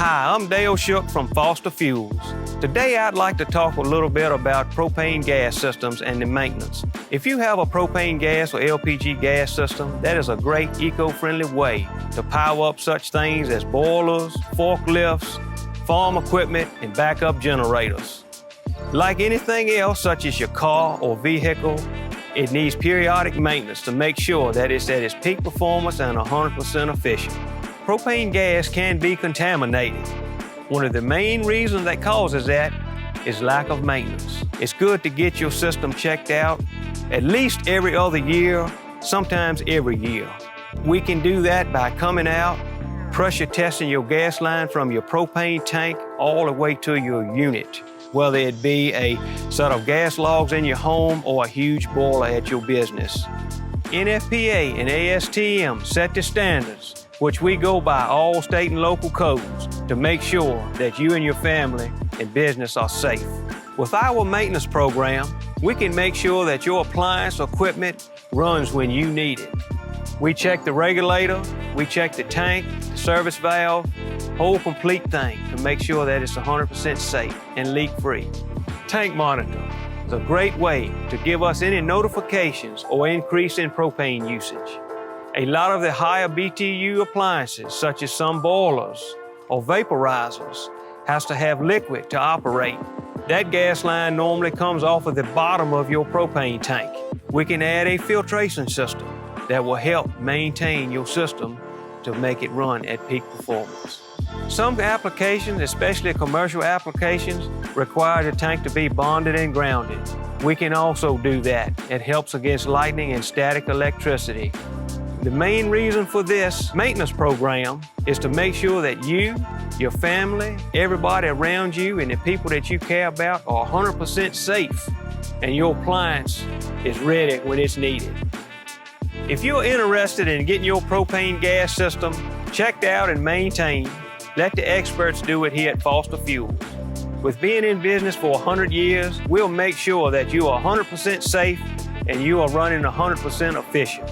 Hi, I'm Dale Shook from Foster Fuels. Today I'd like to talk a little bit about propane gas systems and the maintenance. If you have a propane gas or LPG gas system, that is a great eco-friendly way to power up such things as boilers, forklifts, farm equipment, and backup generators. Like anything else, such as your car or vehicle, it needs periodic maintenance to make sure that it's at its peak performance and 100% efficient. Propane gas can be contaminated. One of the main reasons that causes that is lack of maintenance. It's good to get your system checked out at least every other year, sometimes every year. We can do that by coming out, pressure testing your gas line from your propane tank all the way to your unit, whether it be a set of gas logs in your home or a huge boiler at your business. NFPA and ASTM set the standards, which we go by all state and local codes to make sure that you and your family and business are safe. With our maintenance program, we can make sure that your appliance equipment runs when you need it. We check the regulator, we check the tank, the service valve, whole complete thing to make sure that it's 100% safe and leak-free. Tank monitor is a great way to give us any notifications or increase in propane usage. A lot of the higher BTU appliances, such as some boilers or vaporizers, has to have liquid to operate. That gas line normally comes off of the bottom of your propane tank. We can add a filtration system that will help maintain your system to make it run at peak performance. Some applications, especially commercial applications, require the tank to be bonded and grounded. We can also do that. It helps against lightning and static electricity. The main reason for this maintenance program is to make sure that you, your family, everybody around you, and the people that you care about are 100% safe, and your appliance is ready when it's needed. If you're interested in getting your propane gas system checked out and maintained, let the experts do it here at Foster Fuels. With being in business for 100 years, we'll make sure that you are 100% safe and you are running 100% efficient.